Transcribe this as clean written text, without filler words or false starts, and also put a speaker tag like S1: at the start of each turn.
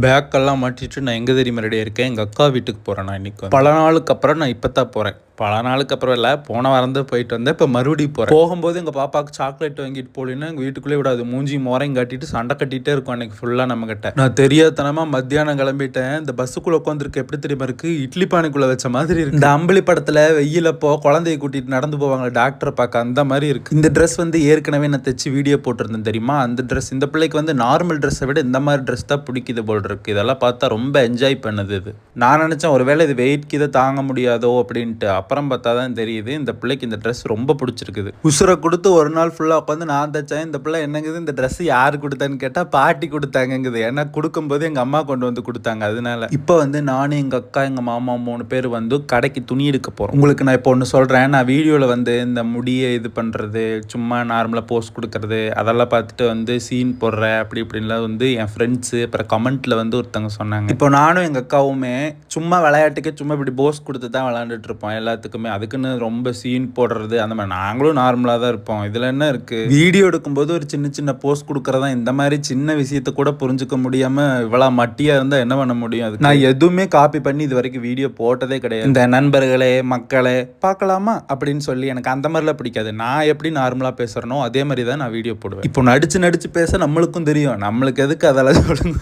S1: பேக்கெல்லாம் மாட்டிட்டு நான் எங்கே தெரியுமா ரெடியாக இருக்கேன்? எங்கள் அக்கா வீட்டுக்கு போகிறேன். நான் இன்றைக்கி பல நாளுக்கு அப்புறம் நான் இப்போ தான் போகிறேன். பல நாளுக்கு அப்புறம் இல்லை, போன வாரம் தான் போயிட்டு வந்தேன். இப்போ மறுபடியும் போகிறேன். போகும்போது எங்கள் பாப்பாவுக்கு சாக்லேட் வாங்கிட்டு போலின்னா எங்கள் வீட்டுக்குள்ளே விடாது. மூஞ்சி மோரையும் காட்டிட்டு சண்டை கட்டிகிட்டே இருக்கும் அன்றைக்கி ஃபுல்லாக நம்மக்கிட்ட. நான் தெரியாதனமாக மத்தியானம் கிளம்பிட்டேன். இந்த பஸ்ஸுக்குள்ளே உட்காந்துருக்கு எப்படி தெரியுமா இருக்குது? இட்லி பானைக்குள்ளே வச்ச மாதிரி இருக்குது. இந்த அம்பளி படத்தில் வெயிலப்போ குழந்தைய கூட்டிகிட்டு நடந்து போவாங்க டாக்டரை பார்க்க, அந்த மாதிரி இருக்குது. இந்த ட்ரெஸ் வந்து ஏற்கனவே நான் தைச்சி வீடியோ போட்டிருந்தேன் தெரியுமா? அந்த ட்ரெஸ் இந்த பிள்ளைக்கு வந்து நார்மல் ட்ரெஸ்ஸை விட இந்த மாதிரி ட்ரெஸ் தான் பிடிக்குது போல் இருக்குது. இதெல்லாம் பார்த்தா ரொம்ப என்ஜாய் பண்ணுது. இது நான் நினச்சேன் ஒருவேளை இது வெயிட்க்கு இதை தாங்க முடியாதோ அப்படின்ட்டு. அப்புறம் பார்த்தா தான் தெரியுது இந்த பிள்ளைக்கு இந்த ட்ரெஸ் ரொம்ப பிடிச்சிருக்குது. உசுரை கொடுத்து ஒரு நாள் ஃபுல்லாக உட்காந்து நான் தைச்சேன். இந்த பிள்ளை என்னங்குது இந்த ட்ரெஸ் யார் கொடுத்தான்னு கேட்டால் பாட்டி கொடுத்தாங்கங்குது. ஏன்னா கொடுக்கும்போது எங்கள் அம்மா கொண்டு வந்து கொடுத்தாங்க. அதனால இப்போ வந்து நானும் எங்கள் அக்கா எங்கள் மாமா 3 பேர் வந்து கடைக்கு துணி எடுக்க போகிறோம். உங்களுக்கு நான் இப்போ ஒன்று சொல்கிறேன். நான் வீடியோவில் வந்து இந்த முடியை இது பண்ணுறது, சும்மா நார்மலாக போஸ்ட் கொடுக்கறது, அதெல்லாம் பார்த்துட்டு வந்து சீன் போடுற அப்படி இப்படின்லாம் வந்து என் ஃப்ரெண்ட்ஸு அப்புறம் கமெண்ட்டில் வந்து ஒருத்தவங்க சொன்னாங்க. இப்போ நானும் எங்கள் அக்காவுமே சும்மா விளையாட்டுக்கே சும்மா இப்படி போஸ்ட் கொடுத்து தான் விளையாண்டுட்டு இருப்போம் எல்லாத்துக்குமே. அதுக்குன்னு ரொம்ப சீன் போடுறது அந்த மாதிரி நாங்களும் நார்மலாக தான் இருப்போம். இதில் என்ன இருக்குது? வீடியோ எடுக்கும்போது ஒரு சின்ன சின்ன போஸ்ட் கொடுக்குறதா இந்த மாதிரி சின்ன விஷயத்த கூட புரிஞ்சுக்க முடியாமல் இவ்வளோ மட்டியாக இருந்தால் என்ன பண்ண முடியும்? அது நான் எதுவுமே காப்பி பண்ணி இது வரைக்கும் வீடியோ போட்டதே கிடையாது. இந்த நண்பர்களே மக்களே பார்க்கலாமா அப்படின்னு சொல்லி எனக்கு அந்த மாதிரிலாம் பிடிக்காது. நான் எப்படி நார்மலாக பேசுகிறனோ அதே மாதிரி தான் நான் வீடியோ போடுவேன். இப்போ நடிச்சு பேச நம்மளுக்கும் தெரியும். நம்மளுக்கு எதுக்கு அதெல்லாம் சொல்லுங்க.